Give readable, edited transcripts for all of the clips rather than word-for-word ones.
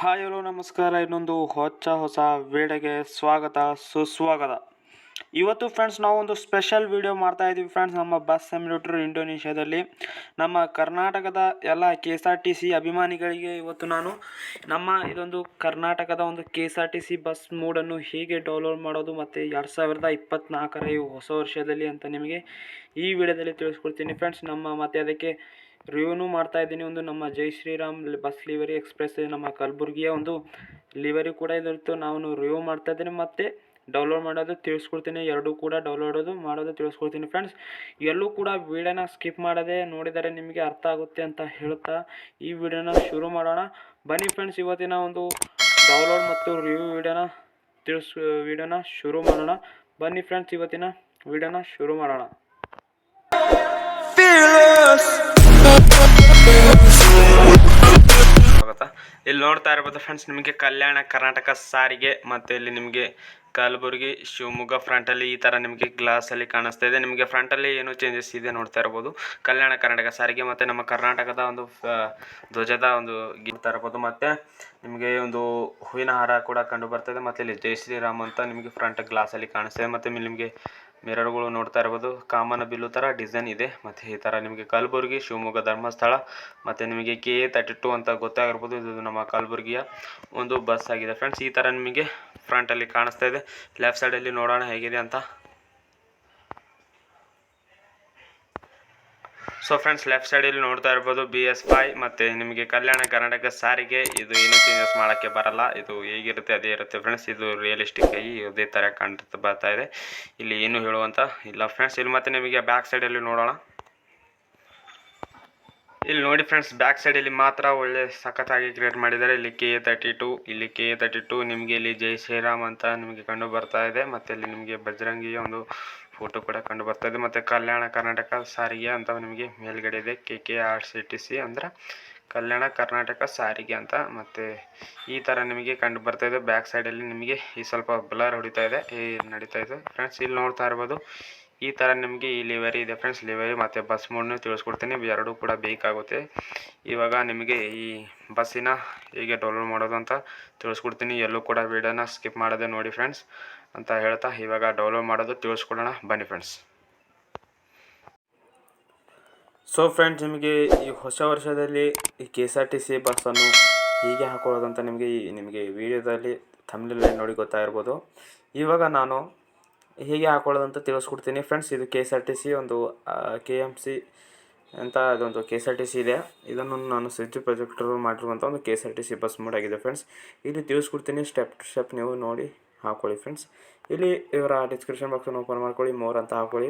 Hi hello ನಮಸ್ಕಾರ. ಇನ್ನೊಂದು ಹೊಸ ವಿಡಿಯೋಗೆ ಸ್ವಾಗತ ಸುಸ್ವಾಗತ. ಇವತ್ತು ಫ್ರೆಂಡ್ಸ್ ನಾವು ಒಂದು ಸ್ಪೆಷಲ್ ವಿಡಿಯೋ ಮಾಡ್ತಾ ಇದ್ದೀವಿ ಫ್ರೆಂಡ್ಸ್. ನಮ್ಮ ಬಸ್ ಸಿಮ್ಯುಲೇಟರ್ ಇಂಡೋನೇಷ್ಯಾದಲ್ಲಿ ನಮ್ಮ ಕರ್ನಾಟಕದ ಎಲ್ಲ KSRTC ಅಭಿಮಾನಿಗಳಿಗೆ ಇವತ್ತು ನಾನು ಇದೊಂದು ಕರ್ನಾಟಕದ ಒಂದು KSRTC ಬಸ್ ಮೋಡನ್ನು ಹೇಗೆ ಡೌನ್ಲೋಡ್ ಮಾಡೋದು ಮತ್ತು 2024ರ ಈ ಹೊಸ ವರ್ಷದಲ್ಲಿ ಅಂತ ನಿಮಗೆ ಈ ವಿಡಿಯೋದಲ್ಲಿ ತಿಳಿಸ್ಕೊಡ್ತೀನಿ ಫ್ರೆಂಡ್ಸ್. ಮತ್ತು ಅದಕ್ಕೆ ರಿವ್ಯೂನು ಮಾಡ್ತಾ ಇದ್ದೀನಿ. ಒಂದು ನಮ್ಮ ಜೈ ಶ್ರೀರಾಮ್ ಬಸ್ ಲಿವರಿ ಎಕ್ಸ್ಪ್ರೆಸ್ ನಮ್ಮ ಕಲಬುರಗಿಯ ಒಂದು ಲಿವರಿ ಕೂಡ ಇದಿರುತ್ತೆ. ನಾನು ರಿವ್ಯೂ ಮಾಡ್ತಾ ಇದ್ದೀನಿ ಮತ್ತು ಡೌನ್ಲೋಡ್ ಮಾಡೋದು ತಿಳಿಸ್ಕೊಡ್ತೀನಿ. ಎರಡೂ ಕೂಡ ಡೌನ್ಲೋಡೋದು ಮಾಡೋದು ತಿಳಿಸ್ಕೊಡ್ತೀನಿ ಫ್ರೆಂಡ್ಸ್. ಎಲ್ಲೂ ಕೂಡ ವಿಡಿಯೋನ ಸ್ಕಿಪ್ ಮಾಡದೆ ನೋಡಿದರೆ ನಿಮಗೆ ಅರ್ಥ ಆಗುತ್ತೆ ಅಂತ ಹೇಳ್ತಾ ಈ ವಿಡಿಯೋನ ಶುರು ಮಾಡೋಣ. ಬನ್ನಿ ಫ್ರೆಂಡ್ಸ್, ಇವತ್ತಿನ ಒಂದು ಡೌನ್ಲೋಡ್ ಮತ್ತು ರಿವ್ಯೂ ವಿಡಿಯೋನ ಶುರು ಮಾಡೋಣ. ಬನ್ನಿ ಫ್ರೆಂಡ್ಸ್, ಇವತ್ತಿನ ವಿಡಿಯೋನ ಶುರು ಮಾಡೋಣ. ಇಲ್ಲಿ ನೋಡ್ತಾ ಇರ್ಬೋದು ಫ್ರೆಂಡ್ಸ್, ನಿಮಗೆ ಕಲ್ಯಾಣ ಕರ್ನಾಟಕ ಸಾರಿಗೆ ಮತ್ತು ಇಲ್ಲಿ ನಿಮಗೆ ಕಲಬುರಗಿ ಶಿವಮೊಗ್ಗ ಫ್ರಂಟಲ್ಲಿ ಈ ಥರ ನಿಮಗೆ ಗ್ಲಾಸಲ್ಲಿ ಕಾಣಿಸ್ತಾ ಇದೆ. ನಿಮಗೆ ಫ್ರಂಟಲ್ಲಿ ಏನು ಚೇಂಜಸ್ ಇದೆ ನೋಡ್ತಾ ಇರ್ಬೋದು. ಕಲ್ಯಾಣ ಕರ್ನಾಟಕ ಸಾರಿಗೆ ಮತ್ತು ನಮ್ಮ ಕರ್ನಾಟಕದ ಒಂದು ಧ್ವಜದ ಒಂದು ಗೀತಾ ಇರ್ಬೋದು. ಮತ್ತು ನಿಮಗೆ ಒಂದು ಹೂವಿನ ಹಾರ ಕೂಡ ಕಂಡು ಬರ್ತದೆ. ಮತ್ತು ಇಲ್ಲಿ ಜೈ ಶ್ರೀರಾಮ್ ಅಂತ ನಿಮಗೆ ಫ್ರಂಟ್ ಗ್ಲಾಸಲ್ಲಿ ಕಾಣಿಸ್ತಾ ಮತ್ತು ನಿಮಗೆ ಮಿರರ್ಗಳು ನೋಡ್ತಾ ಇರ್ಬೋದು. ಕಾಮನ ಬಿಲ್ಲು ಥರ ಡಿಸೈನ್ ಇದೆ. ಮತ್ತು ಈ ಥರ ನಿಮಗೆ ಕಲಬುರಗಿ ಶಿವಮೊಗ್ಗ ಧರ್ಮಸ್ಥಳ ಮತ್ತು ನಿಮಗೆ KA32 ಅಂತ ಗೊತ್ತಾಗಿರ್ಬೋದು. ಇದು ನಮ್ಮ ಕಲಬುರಗಿಯ ಒಂದು ಬಸ್ ಆಗಿದೆ ಫ್ರೆಂಡ್ಸ್. ಈ ಥರ ನಿಮಗೆ ಫ್ರಂಟಲ್ಲಿ ಕಾಣಿಸ್ತಾ ಇದೆ. ಲೆಫ್ಟ್ ಸೈಡಲ್ಲಿ ನೋಡೋಣ ಹೇಗಿದೆ ಅಂತ. ಸೊ ಫ್ರೆಂಡ್ಸ್, ಲೆಫ್ಟ್ ಸೈಡಲ್ಲಿ ನೋಡ್ತಾ ಇರ್ಬೋದು BS5 ಮತ್ತು ನಿಮಗೆ ಕಲ್ಯಾಣ ಕರ್ನಾಟಕ ಸಾರಿಗೆ. ಇದು ಏನು ಚೇಂಜಸ್ ಮಾಡೋಕ್ಕೆ ಬರಲ್ಲ, ಇದು ಹೇಗಿರುತ್ತೆ ಅದೇ ಇರುತ್ತೆ ಫ್ರೆಂಡ್ಸ್. ಇದು ರಿಯಲಿಸ್ಟಿಕ್ ಆಗಿ ಇದೇ ಥರ ಬರ್ತಾ ಇದೆ. ಇಲ್ಲಿ ಏನು ಹೇಳುವಂತ ಇಲ್ಲ ಫ್ರೆಂಡ್ಸ್. ಇಲ್ಲಿ ಮತ್ತೆ ನಿಮಗೆ ಬ್ಯಾಕ್ ಸೈಡಲ್ಲಿ ನೋಡೋಣ. ಇಲ್ಲಿ ನೋಡಿ ಫ್ರೆಂಡ್ಸ್, ಬ್ಯಾಕ್ ಸೈಡಲ್ಲಿ ಮಾತ್ರ ಒಳ್ಳೆ ಸಖತ್ತಾಗಿ ಕ್ರಿಯೇಟ್ ಮಾಡಿದ್ದಾರೆ. ಇಲ್ಲಿ KA32 ನಿಮಗೆ ಇಲ್ಲಿ ಜೈ ಶ್ರೀರಾಮ್ ಅಂತ ನಿಮಗೆ ಕಂಡು ಬರ್ತಾ ಇದೆ. ಮತ್ತು ಇಲ್ಲಿ ನಿಮಗೆ ಬಜರಂಗಿಯ ಒಂದು ಫೋಟೋ ಕೂಡ ಕಂಡು ಬರ್ತಾ ಇದೆ. ಮತ್ತು ಕಲ್ಯಾಣ ಕರ್ನಾಟಕ ಸಾರಿಗೆ ಅಂತ ನಿಮಗೆ ಮೇಲ್ಗಡೆ ಇದೆ. KKRCTC ಅಂದರೆ ಕಲ್ಯಾಣ ಕರ್ನಾಟಕ ಸಾರಿಗೆ ಅಂತ. ಮತ್ತು ಈ ಥರ ನಿಮಗೆ ಕಂಡು ಬರ್ತಾ ಇದೆ. ಬ್ಯಾಕ್ ಸೈಡಲ್ಲಿ ನಿಮಗೆ ಈ ಸ್ವಲ್ಪ ಬ್ಲರ್ ಹೊಡಿತಾ ಇದೆ, ನಡೀತಾ ಇದೆ ಫ್ರೆಂಡ್ಸ್. ಇಲ್ಲಿ ನೋಡ್ತಾ ಇರ್ಬೋದು ಈ ಥರ ನಿಮಗೆ ಈ ಲಿವರಿ ಇದೆ ಫ್ರೆಂಡ್ಸ್. ಲಿವರಿ ಮತ್ತು ಬಸ್ ಮೋಡ್ನು ತಿಳಿಸ್ಕೊಡ್ತೀನಿ. ಎರಡೂ ಕೂಡ ಬೇಕಾಗುತ್ತೆ. ಇವಾಗ ನಿಮಗೆ ಈ ಬಸ್ಸಿನ ಹೇಗೆ ಡೌನ್ಲೋಡ್ ಮಾಡೋದು ಅಂತ ತಿಳಿಸ್ಕೊಡ್ತೀನಿ. ಎಲ್ಲೂ ಕೂಡ ವಿಡಿಯೋನ ಸ್ಕಿಪ್ ಮಾಡದೆ ನೋಡಿ ಫ್ರೆಂಡ್ಸ್ ಅಂತ ಹೇಳ್ತಾ ಇವಾಗ ಡೌನ್ಲೋಡ್ ಮಾಡೋದು ತಿಳಿಸ್ಕೊಡೋಣ. ಬನ್ನಿ ಫ್ರೆಂಡ್ಸ್. ಸೊ ಫ್ರೆಂಡ್ಸ್, ನಿಮಗೆ ಈ ಹೊಸ ವರ್ಷದಲ್ಲಿ ಈ KSRTC ಬಸ್ಸನ್ನು ಹೀಗೆ ಹಾಕೊಳ್ಳೋದಂತ ನಿಮಗೆ ವಿಡಿಯೋದಲ್ಲಿ ಥಂಬ್ನೇಲ್ ನೋಡಿ ಗೊತ್ತಾಗಿರ್ಬೋದು. ಇವಾಗ ನಾನು ಹೇಗೆ ಹಾಕೊಳ್ಳೋದಂತ ತಿಳಿಸ್ಕೊಡ್ತೀನಿ ಫ್ರೆಂಡ್ಸ್. ಇದು KSRTC ಒಂದು KMC ಅಂತ ಅದೊಂದು KSRTC ಇದೆ. ಇದನ್ನು ನಾನು ಸಿಟಿ ಪ್ರೊಜೆಕ್ಟರ್ ಮಾಡಿರುವಂಥ ಒಂದು KSRTC ಬಸ್ ಮೋಡ್ ಆಗಿದೆ ಫ್ರೆಂಡ್ಸ್. ಇಲ್ಲಿ ತಿಳಿಸ್ಕೊಡ್ತೀನಿ ಸ್ಟೆಪ್ ಟು ಸ್ಟೆಪ್, ನೀವು ನೋಡಿ ಹಾಕೊಳ್ಳಿ ಫ್ರೆಂಡ್ಸ್. ಇಲ್ಲಿ ಇವರ ಡಿಸ್ಕ್ರಿಪ್ಷನ್ ಬಾಕ್ಸನ್ನು ಓಪನ್ ಮಾಡ್ಕೊಳ್ಳಿ, ಮೋರ್ ಅಂತ ಹಾಕೊಳ್ಳಿ.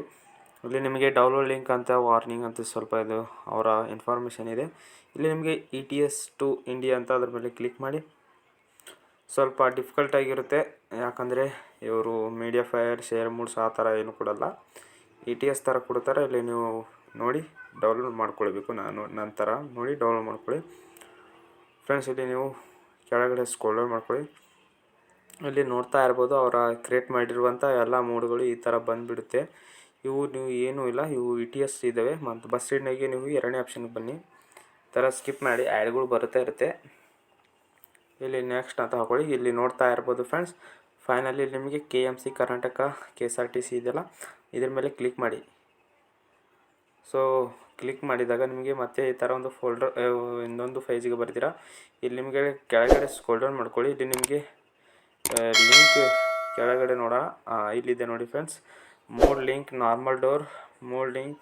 ಇಲ್ಲಿ ನಿಮಗೆ ಡೌನ್ಲೋಡ್ ಲಿಂಕ್ ಅಂತ ವಾರ್ನಿಂಗ್ ಅಂತ ಸ್ವಲ್ಪ ಇದು ಅವರ ಇನ್ಫಾರ್ಮೇಷನ್ ಇದೆ. ಇಲ್ಲಿ ನಿಮಗೆ ETS ಟು ಇಂಡಿಯಾ ಅಂತ ಅದ್ರ ಮೇಲೆ ಕ್ಲಿಕ್ ಮಾಡಿ. ಸ್ವಲ್ಪ ಡಿಫಿಕಲ್ಟ್ ಆಗಿರುತ್ತೆ, ಯಾಕಂದರೆ ಇವರು ಮೀಡಿಯಾ ಫೈರ್ ಶೇರ್ ಮೂಡ್ಸ್ ಆ ಥರ ಏನು ಕೊಡಲ್ಲ, ETS ಥರ ಕೊಡ್ತಾರೆ. ಇಲ್ಲಿ ನೀವು ನೋಡಿ ಡೌನ್ಲೋಡ್ ಮಾಡ್ಕೊಳ್ಬೇಕು. ನಂತರ ನೋಡಿ ಡೌನ್ಲೋಡ್ ಮಾಡ್ಕೊಳ್ಳಿ ಫ್ರೆಂಡ್ಸ್. ಇಲ್ಲಿ ನೀವು ಕೆಳಗಡೆ ಸ್ಕ್ರೋಲ್ ಮಾಡ್ಕೊಳ್ಳಿ. ಇಲ್ಲಿ ನೋಡ್ತಾ ಇರ್ಬೋದು ಅವರ ಕ್ರಿಯೇಟ್ ಮಾಡಿರುವಂಥ ಎಲ್ಲ ಮೋಡ್ಗಳು ಈ ಥರ ಬಂದುಬಿಡುತ್ತೆ. ಇವು ನೀವು ಏನೂ ಇಲ್ಲ, ಇವು ETS ಇದ್ದಾವೆ. ಮತ್ತು ಬಸ್ ಸ್ಟ್ಯಾಂಡಿಗೆ ನೀವು ಎರಡನೇ ಆಪ್ಷನ್ಗೆ ಬನ್ನಿ. ಥರ ಸ್ಕಿಪ್ ಮಾಡಿ ಆ್ಯಡ್ಗಳು ಬರುತ್ತಾ ಇರುತ್ತೆ. ಇಲ್ಲಿ ನೆಕ್ಸ್ಟ್ ಅಂತ ಹಾಕೊಳ್ಳಿ. ಇಲ್ಲಿ ನೋಡ್ತಾ ಇರ್ಬೋದು ಫ್ರೆಂಡ್ಸ್, ಫೈನಲಿ ನಿಮಗೆ KMC ಕರ್ನಾಟಕ KSRTC ಇದೆಯಲ್ಲ, ಇದ್ರ ಮೇಲೆ ಕ್ಲಿಕ್ ಮಾಡಿ. ಸೊ ಕ್ಲಿಕ್ ಮಾಡಿದಾಗ ನಿಮಗೆ ಮತ್ತೆ ಈ ಥರ ಒಂದು ಫೋಲ್ಡರ್ ಇನ್ನೊಂದು ಪೇಜಿಗೆ ಬರ್ತೀರಾ. ಇಲ್ಲಿ ನಿಮಗೆ ಕೆಳಗಡೆ ಸ್ಕ್ರೋಲ್ ಡೌನ್ ಮಾಡ್ಕೊಳ್ಳಿ. ಇಲ್ಲಿ ನಿಮಗೆ ಲಿಂಕ್ ಕೆಳಗಡೆ ನೋಡೋಣ, ಇಲ್ಲಿದೆ ನೋಡಿ friends. Mode link, normal door, mode link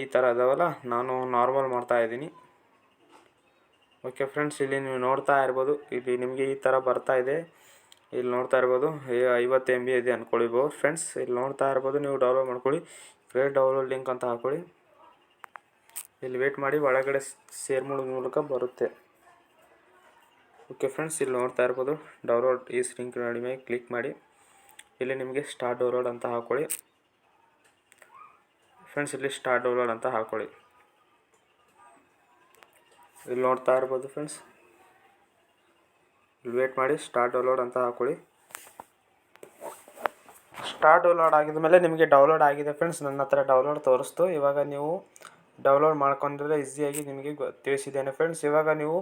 ಈ ಥರ ಅದಾವಲ್ಲ. ನಾನು ನಾರ್ಮಲ್ ಮಾಡ್ತಾ ಇದ್ದೀನಿ. ಓಕೆ ಫ್ರೆಂಡ್ಸ್, ಇಲ್ಲಿ ನೀವು ನೋಡ್ತಾ ಇರ್ಬೋದು. ಇಲ್ಲಿ ನಿಮಗೆ ಈ ಥರ ಬರ್ತಾ ಇದೆ. ಇಲ್ಲಿ ನೋಡ್ತಾ ಇರ್ಬೋದು 50 MB ಇದೆ ಅಂದ್ಕೊಳ್ಳಿಬೋದು ಫ್ರೆಂಡ್ಸ್. ಇಲ್ಲಿ ನೋಡ್ತಾ ಇರ್ಬೋದು, ನೀವು ಡೌನ್ಲೋಡ್ ಮಾಡ್ಕೊಳ್ಳಿ. ಕ್ರಿಯೇಟ್ ಡೌನ್ಲೋಡ್ ಲಿಂಕ್ ಅಂತ ಹಾಕೊಳ್ಳಿ. ಇಲ್ಲಿ ವೇಟ್ ಮಾಡಿ, ಒಳಗಡೆ ಶೇರ್ ಮಾಡೋದ್ರ ಮೂಲಕ ಬರುತ್ತೆ. ಓಕೆ ಫ್ರೆಂಡ್ಸ್, ಇಲ್ಲಿ ನೋಡ್ತಾ ಇರ್ಬೋದು ಡೌನ್ಲೋಡ್ ಈ ಲಿಂಕ್ ಮೇಲೆ ಕ್ಲಿಕ್ ಮಾಡಿ. ಇಲ್ಲಿ ನಿಮಗೆ ಸ್ಟಾರ್ಟ್ ಡೌನ್ಲೋಡ್ ಅಂತ ಹಾಕೊಳ್ಳಿ ಫ್ರೆಂಡ್ಸ್. ಇಲ್ಲಿ ಸ್ಟಾರ್ಟ್ ಡೌನ್ಲೋಡ್ ಅಂತ ಹಾಕೊಳ್ಳಿ. ಇಲ್ಲಿ ನೋಡ್ತಾ ಇರ್ಬೋದು ಫ್ರೆಂಡ್ಸ್, ಇಲ್ಲಿ ವೇಟ್ ಮಾಡಿ, ಸ್ಟಾರ್ಟ್ ಡೌನ್ಲೋಡ್ ಅಂತ ಹಾಕೊಳ್ಳಿ. ಸ್ಟಾರ್ಟ್ ಡೌನ್ಲೋಡ್ ಆಗಿದ ಮೇಲೆ ನಿಮಗೆ ಡೌನ್ಲೋಡ್ ಆಗಿದೆ ಫ್ರೆಂಡ್ಸ್. ನನ್ನ ಹತ್ರ ಡೌನ್ಲೋಡ್ ತೋರಿಸ್ತು. ಇವಾಗ ನೀವು ಡೌನ್ಲೋಡ್ ಮಾಡ್ಕೊಂಡ್ರೆ ಈಸಿಯಾಗಿ ನಿಮಗೆ ತಿಳಿಸಿದ್ದೇನೆ ಫ್ರೆಂಡ್ಸ್. ಇವಾಗ ನೀವು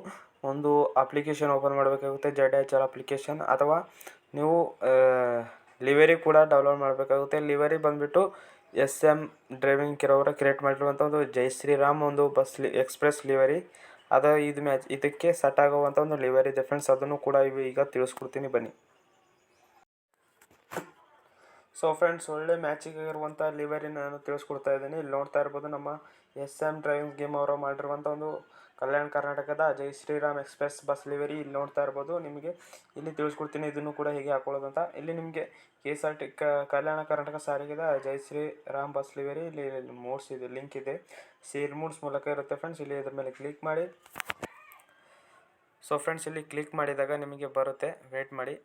ಒಂದು ಅಪ್ಲಿಕೇಶನ್ ಓಪನ್ ಮಾಡಬೇಕಾಗುತ್ತೆ, ZHR ಅಪ್ಲಿಕೇಶನ್, ಅಥವಾ ನೀವು ಲಿವರಿ ಕೂಡ ಡೌನ್ಲೋಡ್ ಮಾಡಬೇಕಾಗುತ್ತೆ. ಲಿವರಿ ಬಂದುಬಿಟ್ಟು SM ಡ್ರೈವಿಂಗ್ ಕೆಲವರ ಕ್ರಿಯೇಟ್ ಮಾಡಿರುವಂಥ ಒಂದು ಜೈ ಶ್ರೀರಾಮ್ ಒಂದು ಎಕ್ಸ್ಪ್ರೆಸ್ ಲಿವರಿ ಅದು ಇದಕ್ಕೆ ಸೆಟ್ ಆಗುವಂಥ ಒಂದು ಲಿವರಿ ಇದೆ ಫ್ರೆಂಡ್ಸ್. ಅದನ್ನು ಕೂಡ ಈಗ ತಿಳಿಸ್ಕೊಡ್ತೀನಿ ಬನ್ನಿ. ಸೊ ಫ್ರೆಂಡ್ಸ್, ಒಳ್ಳೆ ಮ್ಯಾಚಿಂಗ್ ಆಗಿರುವಂಥ ಲಿವರಿ ನಾನು ತಿಳಿಸ್ಕೊಡ್ತಾ ಇದ್ದೀನಿ. ಇಲ್ಲಿ ನೋಡ್ತಾ ಇರ್ಬೋದು ನಮ್ಮ SM ಡ್ರೈವಿಂಗ್ ಗೇಮ್ ಅವರು ಮಾಡಿರುವಂಥ ಒಂದು ಕಲ್ಯಾಣ ಕರ್ನಾಟಕದ ಜೈ ಶ್ರೀರಾಮ್ ಎಕ್ಸ್ಪ್ರೆಸ್ ಬಸ್ ಲಿವರಿ ಇಲ್ಲಿ ನೋಡ್ತಾ ಇರ್ಬೋದು. ನಿಮಗೆ ಇಲ್ಲಿ ತಿಳಿಸ್ಕೊಡ್ತೀನಿ ಇದನ್ನು ಕೂಡ ಹೇಗೆ ಹಾಕೊಳ್ಳೋದಂತ. ಇಲ್ಲಿ ನಿಮಗೆ KSRT ಕಲ್ಯಾಣ ಕರ್ನಾಟಕ ಸಾರಿಗೆದ ಜೈ ಶ್ರೀರಾಮ್ ಬಸ್ ಲಿವರಿ ಇಲ್ಲಿ ಮೋಡ್ಸ್ ಇದೆ, ಲಿಂಕ್ ಇದೆ, ಸೇಲ್ ಮೋಡ್ಸ್ ಮೂಲಕ ಇರುತ್ತೆ ಫ್ರೆಂಡ್ಸ್. ಇಲ್ಲಿ ಇದ್ರ ಮೇಲೆ ಕ್ಲಿಕ್ ಮಾಡಿ. ಸೊ ಫ್ರೆಂಡ್ಸ್, ಇಲ್ಲಿ ಕ್ಲಿಕ್ ಮಾಡಿದಾಗ ನಿಮಗೆ ಬರುತ್ತೆ, ವೇಟ್ ಮಾಡಿ.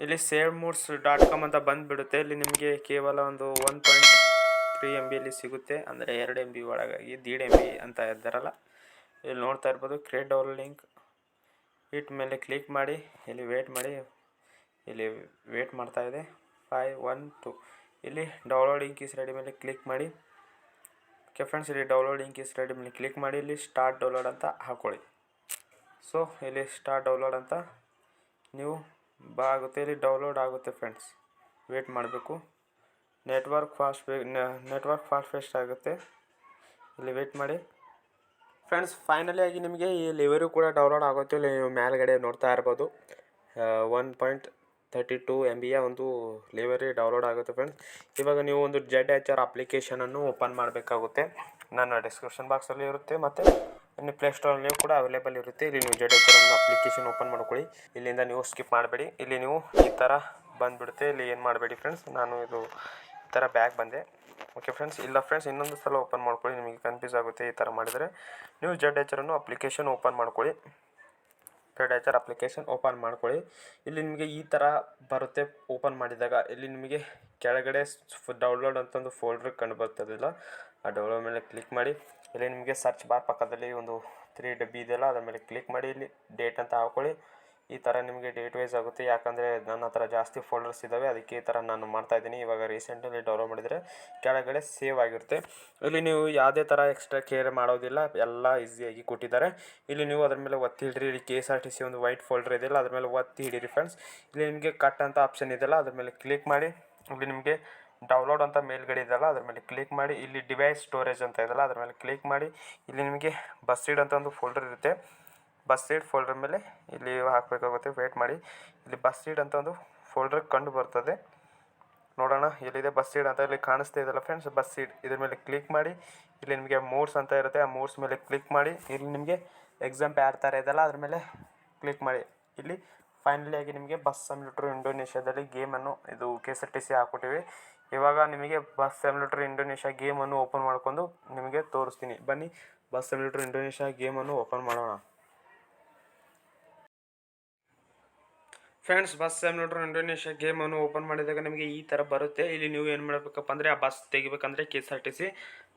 ಇಲ್ಲಿ savemoods.com ಅಂತ ಬಂದುಬಿಡುತ್ತೆ. ಇಲ್ಲಿ ನಿಮಗೆ ಕೇವಲ ಒಂದು 1.3 MB ಸಿಗುತ್ತೆ, ಅಂದರೆ 2 MB ಒಳಗಾಗಿ 1.5 MB ಅಂತ ಇದ್ದಾರಲ್ಲ. ಇಲ್ಲಿ ನೋಡ್ತಾ ಇರ್ಬೋದು, ಕ್ರಿಯೇಟ್ ಡೌನ್ಲೋಡ್ ಲಿಂಕ್ ಇಟ್ ಮೇಲೆ ಕ್ಲಿಕ್ ಮಾಡಿ. ಇಲ್ಲಿ ವೇಟ್ ಮಾಡಿ, ಇಲ್ಲಿ ವೇಟ್ ಮಾಡ್ತಾ ಇದೆ. 5 1 2 ಇಲ್ಲಿ ಡೌನ್ಲೋಡಿಂಗ್ ಈಸ್ ರೆಡಿ ಮೇಲೆ ಕ್ಲಿಕ್ ಮಾಡಿ. ಓಕೆ ಫ್ರೆಂಡ್ಸ್, ಇಲ್ಲಿ ಡೌನ್ಲೋಡಿಂಗ್ ಈಸ್ ರೆಡಿ ಮೇಲೆ ಕ್ಲಿಕ್ ಮಾಡಿ. ಇಲ್ಲಿ ಸ್ಟಾರ್ಟ್ ಡೌನ್ಲೋಡ್ ಅಂತ ಹಾಕ್ಕೊಳ್ಳಿ. ಸೊ ಇಲ್ಲಿ ಸ್ಟಾರ್ಟ್ ಡೌನ್ಲೋಡ್ ಅಂತ ನೀವು ಆಗುತ್ತೆ, ಇಲ್ಲಿ ಡೌನ್ಲೋಡ್ ಆಗುತ್ತೆ ಫ್ರೆಂಡ್ಸ್. ವೇಟ್ ಮಾಡಬೇಕು, ನೆಟ್ವರ್ಕ್ ಫಾಸ್ಟ್ ಆಗುತ್ತೆ. ಇಲ್ಲಿ ವೇಟ್ ಮಾಡಿ ಫ್ರೆಂಡ್ಸ್. ಫೈನಲಿ ಆಗಿ ನಿಮಗೆ ಈ ಲಿವರಿ ಕೂಡ ಡೌನ್ಲೋಡ್ ಆಗುತ್ತೆ. ಇಲ್ಲಿ ನೀವು ಮೇಲ್ಗಡೆ ನೋಡ್ತಾ ಇರ್ಬೋದು 1.32 MBಯ ಒಂದು ಲಿವರಿ ಡೌನ್ಲೋಡ್ ಆಗುತ್ತೆ ಫ್ರೆಂಡ್ಸ್. ಇವಾಗ ನೀವು ಒಂದು ZHR ಅಪ್ಲಿಕೇಶನನ್ನು ಓಪನ್ ಮಾಡಬೇಕಾಗುತ್ತೆ. ನನ್ನ ಡಿಸ್ಕ್ರಿಪ್ಷನ್ ಬಾಕ್ಸಲ್ಲಿ ಇರುತ್ತೆ, ಮತ್ತು ಇನ್ನು ಪ್ಲೇಸ್ಟೋರಲ್ಲಿ ಕೂಡ ಅವೈಲೇಬಲ್ ಇರುತ್ತೆ. ಇಲ್ಲಿ ನೀವು ZHR ಅಪ್ಲಿಕೇಶನ್ ಓಪನ್ ಮಾಡ್ಕೊಳ್ಳಿ. ಇಲ್ಲಿಂದ ನೀವು ಸ್ಕಿಪ್ ಮಾಡಬೇಡಿ. ಇಲ್ಲಿ ನೀವು ಈ ಥರ ಬಂದುಬಿಡುತ್ತೆ. ಇಲ್ಲಿ ಏನು ಮಾಡಬೇಡಿ ಫ್ರೆಂಡ್ಸ್, ನಾನು ಇದು ಈ ಥರ ಬ್ಯಾಗ್ ಬಂದೆ. ಓಕೆ ಫ್ರೆಂಡ್ಸ್, ಇಲ್ಲ ಫ್ರೆಂಡ್ಸ್, ಇನ್ನೊಂದು ಸಲ ಓಪನ್ ಮಾಡ್ಕೊಳ್ಳಿ, ನಿಮಗೆ ಕನ್ಫ್ಯೂಸ್ ಆಗುತ್ತೆ. ಈ ಥರ ಮಾಡಿದರೆ ನೀವು ZHR ಅಪ್ಲಿಕೇಶನ್ ಓಪನ್ ಮಾಡ್ಕೊಳ್ಳಿ. ZHR ಅಪ್ಲಿಕೇಶನ್ ಓಪನ್ ಮಾಡ್ಕೊಳ್ಳಿ. ಇಲ್ಲಿ ನಿಮಗೆ ಈ ಥರ ಬರುತ್ತೆ. ಓಪನ್ ಮಾಡಿದಾಗ ಇಲ್ಲಿ ನಿಮಗೆ ಕೆಳಗಡೆ ಡೌನ್ಲೋಡ್ ಅಂತ ಒಂದು ಫೋಲ್ಡ್ರ್ ಕಂಡು ಬರ್ತದಿಲ್ಲ, ಆ ಡೌನ್ಲೋಡ್ ಮೇಲೆ ಕ್ಲಿಕ್ ಮಾಡಿ. ಇಲ್ಲಿ ನಿಮಗೆ ಸರ್ಚ್ ಬಾರ್ ಪಕ್ಕದಲ್ಲಿ ಒಂದು 3 ಡಬ್ಬಿ ಇದೆಯಲ್ಲ, ಅದರ ಮೇಲೆ ಕ್ಲಿಕ್ ಮಾಡಿ. ಇಲ್ಲಿ ಡೇಟ್ ಅಂತ ಹಾಕ್ಕೊಳ್ಳಿ. ಈ ಥರ ನಿಮಗೆ ಡೇಟ್ ವೈಸ್ ಆಗುತ್ತೆ, ಯಾಕಂದರೆ ನನ್ನ ಹತ್ರ ಜಾಸ್ತಿ ಫೋಲ್ಡರ್ಸ್ ಇದ್ದಾವೆ, ಅದಕ್ಕೆ ಈ ಥರ ನಾನು ಮಾಡ್ತಾಯಿದ್ದೀನಿ. ಇವಾಗ ರೀಸೆಂಟಲ್ಲಿ ಡೌನ್ಲೋಡ್ ಮಾಡಿದರೆ ಕೆಳಗಡೆ ಸೇವ್ ಆಗಿರುತ್ತೆ. ಇಲ್ಲಿ ನೀವು ಯಾವುದೇ ಥರ ಎಕ್ಸ್ಟ್ರಾ ಕೇರ್ ಮಾಡೋದಿಲ್ಲ, ಎಲ್ಲ ಈಸಿಯಾಗಿ ಕೊಟ್ಟಿದ್ದಾರೆ. ಇಲ್ಲಿ ನೀವು ಅದ್ರ ಮೇಲೆ ಒತ್ತಿ ಹಿಡಿರಿ. ಇಲ್ಲಿ KSRTC ಒಂದು ವೈಟ್ ಫೋಲ್ಡರ್ ಇದೆಯಲ್ಲ, ಅದ್ರ ಮೇಲೆ ಒತ್ತಿ ಹಿಡಿರಿ ಫ್ರೆಂಡ್ಸ್. ಇಲ್ಲಿ ನಿಮಗೆ ಕಟ್ ಅಂತ ಆಪ್ಷನ್ ಇದೆಯಲ್ಲ, ಅದ್ರ ಮೇಲೆ ಕ್ಲಿಕ್ ಮಾಡಿ. ಇಲ್ಲಿ ನಿಮಗೆ ಡೌನ್ಲೋಡ್ ಅಂತ ಮೇಲ್ಗಡೆ ಇದೆಯಲ್ಲ, ಅದ್ರ ಮೇಲೆ ಕ್ಲಿಕ್ ಮಾಡಿ. ಇಲ್ಲಿ ಡಿವೈಸ್ ಸ್ಟೋರೇಜ್ ಅಂತ ಇದೆಯಲ್ಲ, ಅದ್ರ ಮೇಲೆ ಕ್ಲಿಕ್ ಮಾಡಿ. ಇಲ್ಲಿ ನಿಮಗೆ ಬಸ್ಸೀಡ್ ಅಂತ ಒಂದು ಫೋಲ್ಡರ್ ಇರುತ್ತೆ, ಬಸ್ಸೀಡ್ ಫೋಲ್ಡರ್ ಮೇಲೆ ಇಲ್ಲಿ ಹಾಕಬೇಕಾಗುತ್ತೆ. ವೇಟ್ ಮಾಡಿ. ಇಲ್ಲಿ ಬಸ್ಸೀಡ್ ಅಂತ ಒಂದು ಫೋಲ್ಡರ್ ಕಂಡು ಬರ್ತದೆ, ನೋಡೋಣ ಎಲ್ಲಿದೆ ಬಸ್ಸೀಡ್ ಅಂತ. ಇಲ್ಲಿ ಕಾಣಿಸ್ತಾ ಇದೆಯಲ್ಲ ಫ್ರೆಂಡ್ಸ್, ಬಸ್ಸೀಡ್, ಇದ್ರ ಮೇಲೆ ಕ್ಲಿಕ್ ಮಾಡಿ. ಇಲ್ಲಿ ನಿಮಗೆ ಮೋಡ್ಸ್ ಅಂತ ಇರುತ್ತೆ, ಆ ಮೋಡ್ಸ್ ಮೇಲೆ ಕ್ಲಿಕ್ ಮಾಡಿ. ಇಲ್ಲಿ ನಿಮಗೆ ಎಕ್ಸಾಮ್ ಪ್ಯಾಡ್ ಥರ ಇದೆಯಲ್ಲ, ಅದ್ರ ಮೇಲೆ ಕ್ಲಿಕ್ ಮಾಡಿ. ಇಲ್ಲಿ ಫೈನಲಿ ಆಗಿ ನಿಮಗೆ ಬಸ್ ಸಿಮ್ಯುಲೇಟರ್ ಇಂಡೋನೇಷ್ಯಾದಲ್ಲಿ ಗೇಮನ್ನು ಇದು KSRTC ಹಾಕ್ಕೊಟ್ಟಿವಿ. ಇವಾಗ ನಿಮಗೆ ಬಸ್ ಸಿಮ್ಯುಲೇಟರ್ ಇಂಡೋನೇಷ್ಯಾ ಗೇಮನ್ನು ಓಪನ್ ಮಾಡ್ಕೊಂಡು ನಿಮಗೆ ತೋರಿಸ್ತೀನಿ. ಬನ್ನಿ, ಬಸ್ ಸಿಮ್ಯುಲೇಟರ್ ಇಂಡೋನೇಷ್ಯಾ ಗೇಮನ್ನು ಓಪನ್ ಮಾಡೋಣ ಫ್ರೆಂಡ್ಸ್. ಬಸ್ ಸಿಮ್ಯುಲೇಟರ್ ಇಂಡೋನೇಷ್ಯಾ ಗೇಮನ್ನು ಓಪನ್ ಮಾಡಿದಾಗ ನಿಮಗೆ ಈ ಥರ ಬರುತ್ತೆ. ಇಲ್ಲಿ ನೀವು ಏನು ಮಾಡಬೇಕಪ್ಪ ಅಂದರೆ, ಆ ಬಸ್ ತೆಗಿಬೇಕಂದ್ರೆ KSRTC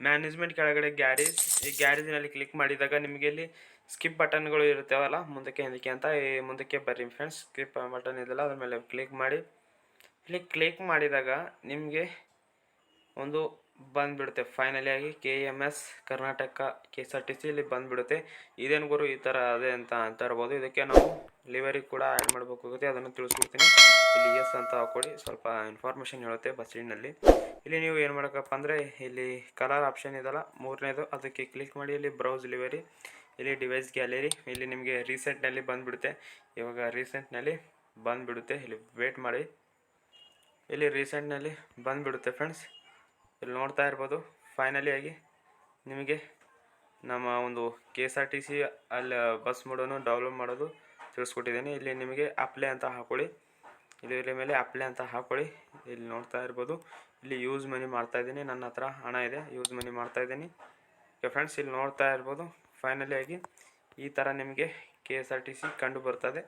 ಮ್ಯಾನೇಜ್ಮೆಂಟ್ ಕೆಳಗಡೆ ಗ್ಯಾರೇಜ್, ಈ ಗ್ಯಾರೇಜಿನಲ್ಲಿ ಕ್ಲಿಕ್ ಮಾಡಿದಾಗ ನಿಮಗೆ ಇಲ್ಲಿ ಸ್ಕಿಪ್ ಬಟನ್ಗಳು ಇರುತ್ತೇವಲ್ಲ, ಮುಂದಕ್ಕೆ ಹಿಂದಕ್ಕೆ ಅಂತ. ಮುಂದಕ್ಕೆ ಬರ್ರಿ ಫ್ರೆಂಡ್ಸ್. ಸ್ಕಿಪ್ ಬಟನ್ ಇದೆಯಲ್ಲ, ಅದ್ರ ಮೇಲೆ ಕ್ಲಿಕ್ ಮಾಡಿ. ಇಲ್ಲಿ ಕ್ಲಿಕ್ ಮಾಡಿದಾಗ ನಿಮಗೆ ಒಂದು ಬಂದುಬಿಡುತ್ತೆ ಫೈನಲಿ ಆಗಿ KMS ಕರ್ನಾಟಕ KSRTC ಇಲ್ಲಿ ಬಂದುಬಿಡುತ್ತೆ. ಇದೇನು ಗುರು ಈ ಥರ ಅದೇ ಅಂತ ಇರ್ಬೋದು. ಇದಕ್ಕೆ ನಾವು ಲಿವರಿ ಕೂಡ ಆ್ಯಡ್ ಮಾಡಬೇಕಾಗುತ್ತೆ, ಅದನ್ನು ತಿಳಿಸ್ಕೊಡ್ತೀನಿ. ಇಲ್ಲಿ ಎಸ್ ಅಂತ ಹಾಕ್ಕೊಳ್ಳಿ, ಸ್ವಲ್ಪ ಇನ್ಫಾರ್ಮೇಷನ್ ಹೇಳುತ್ತೆ ಬಸ್ಸಿನಲ್ಲಿ. ಇಲ್ಲಿ ನೀವು ಏನು ಮಾಡೋಕ್ಕಪ್ಪ ಅಂದರೆ, ಇಲ್ಲಿ ಕಲರ್ ಆಪ್ಷನ್ ಇದೆಯಲ್ಲ ಮೂರನೇದು, ಅದಕ್ಕೆ ಕ್ಲಿಕ್ ಮಾಡಿ. ಇಲ್ಲಿ ಬ್ರೌಸ್ ಲಿವರಿ, ಇಲ್ಲಿ ಡಿವೈಸ್ ಗ್ಯಾಲರಿ, ಇಲ್ಲಿ ನಿಮಗೆ ರೀಸೆಂಟ್ನಲ್ಲಿ ಬಂದುಬಿಡುತ್ತೆ. ಇವಾಗ ರೀಸೆಂಟ್ನಲ್ಲಿ ಬಂದುಬಿಡುತ್ತೆ, ಇಲ್ಲಿ ವೇಟ್ ಮಾಡಿ. ಇಲ್ಲಿ ರೀಸೆಂಟ್ನಲ್ಲಿ ಬಂದುಬಿಡುತ್ತೆ ಫ್ರೆಂಡ್ಸ್. ಇಲ್ಲಿ ನೋಡ್ತಾ ಇರ್ಬೋದು. ಫೈನಲಿ ಆಗಿ ನಿಮಗೆ ನಮ್ಮ ಒಂದು KSRTC ಅಲ್ಲಿ ಬಸ್ ಮೋಡನ್ನು ಡೌನ್ಲೋಡ್ ಮಾಡೋದು ತಿಳಿಸ್ಕೊಟ್ಟಿದ್ದೀನಿ. ಇಲ್ಲಿ ನಿಮಗೆ ಅಪ್ಲೈ ಅಂತ ಹಾಕ್ಕೊಳ್ಳಿ. ಇಲ್ಲಿ ಮೇಲೆ ಅಪ್ಲೈ ಅಂತ ಹಾಕ್ಕೊಳ್ಳಿ. ಇಲ್ಲಿ ನೋಡ್ತಾ ಇರ್ಬೋದು, ಇಲ್ಲಿ ಯೂಸ್ ಮನಿ ಮಾಡ್ತಾಯಿದ್ದೀನಿ, ನನ್ನ ಹತ್ರ ಹಣ ಇದೆ, ಯೂಸ್ ಮನಿ ಮಾಡ್ತಾಯಿದ್ದೀನಿ. ಓಕೆ ಫ್ರೆಂಡ್ಸ್, ಇಲ್ಲಿ ನೋಡ್ತಾ ಇರ್ಬೋದು. ಫೈನಲಿ ಆಗಿ ಈ ಥರ ನಿಮಗೆ KSRTC ಕಂಡು ಬರ್ತದೆ.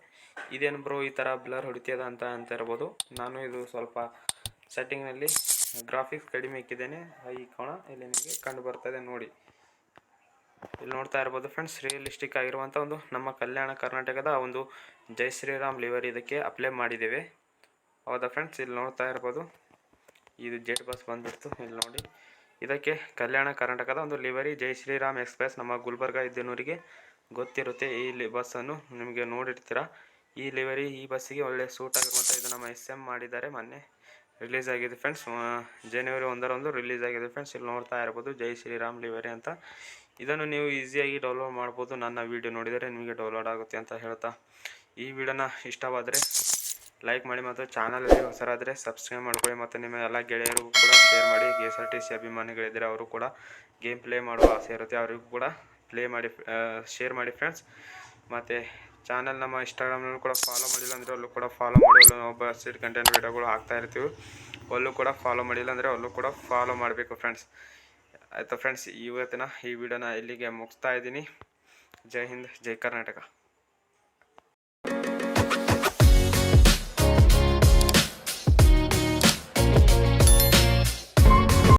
ಇದೇನು ಬ್ರೋ ಈ ಥರ ಬ್ಲರ್ ಹೊಡಿತದ ಅಂತ ಇರ್ಬೋದು. ನಾನು ಇದು ಸ್ವಲ್ಪ ಸೆಟ್ಟಿಂಗ್ನಲ್ಲಿ ಗ್ರಾಫಿಕ್ಸ್ ಕಡಿಮೆ ಇಕ್ಕಿದ್ದೇನೆ, ಈ ಕೋಣ ಇಲ್ಲಿ ನಿಮಗೆ ಕಂಡು ಬರ್ತದೆ ನೋಡಿ. ಇಲ್ಲಿ ನೋಡ್ತಾ ಇರ್ಬೋದು ಫ್ರೆಂಡ್ಸ್, ರಿಯಲಿಸ್ಟಿಕ್ ಆಗಿರುವಂಥ ಒಂದು ನಮ್ಮ ಕಲ್ಯಾಣ ಕರ್ನಾಟಕದ ಒಂದು ಜೈ ಶ್ರೀರಾಮ್ ಲಿವರಿ ಇದಕ್ಕೆ ಅಪ್ಲೈ ಮಾಡಿದ್ದೇವೆ, ಹೌದಾ ಫ್ರೆಂಡ್ಸ್. ಇಲ್ಲಿ ನೋಡ್ತಾ ಇರ್ಬೋದು, ಇದು ಜೆಟ್ ಬಸ್ ಬಂದುಬಿಡ್ತು. ಇಲ್ಲಿ ನೋಡಿ, ಇದಕ್ಕೆ ಕಲ್ಯಾಣ ಕರ್ನಾಟಕದ ಒಂದು ಲಿವರಿ ಜೈ ಶ್ರೀರಾಮ್ ಎಕ್ಸ್ಪ್ರೆಸ್ ನಮ್ಮ ಗುಲ್ಬರ್ಗ ಇದ್ದನೂರಿಗೆ ಗೊತ್ತಿರುತ್ತೆ. ಈ ಬಸ್ಸನ್ನು ನಿಮಗೆ ನೋಡಿರ್ತೀರ. ಈ ಲಿವರಿ ಈ ಬಸ್ಸಿಗೆ ಒಳ್ಳೆ ಸೂಟ್ ಆಗಿರುವಂಥ ಇದು ನಮ್ಮ SM ಮಾಡಿದ್ದಾರೆ. ಮೊನ್ನೆ ರಿಲೀಸ್ ಆಗಿದೆ ಫ್ರೆಂಡ್ಸ್. ಜನವರಿ 1ರಂದು ರಿಲೀಸ್ ಆಗಿದೆ ಫ್ರೆಂಡ್ಸ್. ಇಲ್ಲಿ ನೋಡ್ತಾ ಇರ್ಬೋದು ಜೈ ಶ್ರೀರಾಮ್ ಲಿವರಿ ಅಂತ. ಇದನ್ನು ನೀವು ಈಸಿಯಾಗಿ ಡೌನ್ಲೋಡ್ ಮಾಡ್ಬೋದು. ನನ್ನ ವಿಡಿಯೋ ನೋಡಿದರೆ ನಿಮಗೆ ಡೌನ್ಲೋಡ್ ಆಗುತ್ತೆ ಅಂತ ಹೇಳ್ತಾ, ಈ ವಿಡಿಯೋನ ಇಷ್ಟವಾದರೆ ಲೈಕ್ ಮಾಡಿ ಮತ್ತು ಚಾನಲಲ್ಲಿ ಹೊಸರಾದರೆ ಸಬ್ಸ್ಕ್ರೈಬ್ ಮಾಡ್ಕೊಳ್ಳಿ ಮತ್ತು ನಿಮ್ಮ ಎಲ್ಲ ಗೆಳೆಯರಿಗೂ ಕೂಡ ಶೇರ್ ಮಾಡಿ. KSRTC ಅಭಿಮಾನಿಗಳಿದ್ದರೆ ಅವರು ಕೂಡ ಗೇಮ್ ಪ್ಲೇ ಮಾಡುವ ಆಸೆ ಇರುತ್ತೆ, ಅವರಿಗೂ ಕೂಡ ಶೇರ್ ಮಾಡಿ ಫ್ರೆಂಡ್ಸ್. ಮತ್ತು ಚಾನಲ್ ನಮ್ಮ ಇನ್ಸ್ಟಾಗ್ರಾಮ್ನಲ್ಲೂ ಕೂಡ ಫಾಲೋ ಮಾಡಿಲ್ಲ ಅಂದರೆ ಅಲ್ಲೂ ಕೂಡ ಫಾಲೋ ಮಾಡಿ. ಅಲ್ಲೂ ನಾವು ಬಸ್ಸಿಡ್ ಕಂಟೆಂಟ್ ವೀಡಿಯೋಗಳು ಹಾಕ್ತಾ ಇರ್ತೀವಿ. ಅಲ್ಲೂ ಕೂಡ ಫಾಲೋ ಮಾಡಿಲ್ಲ ಅಂದರೆ ಅಲ್ಲೂ ಕೂಡ ಫಾಲೋ ಮಾಡಬೇಕು ಫ್ರೆಂಡ್ಸ್. ಆಯಿತಾ ಫ್ರೆಂಡ್ಸ್, ಇವತ್ತಿನ ಈ ವಿಡಿಯೋನ ಇಲ್ಲಿಗೆ ಮುಗಿಸ್ತಾ ಇದ್ದೀನಿ. ಜೈ ಹಿಂದ್, ಜೈ ಕರ್ನಾಟಕ.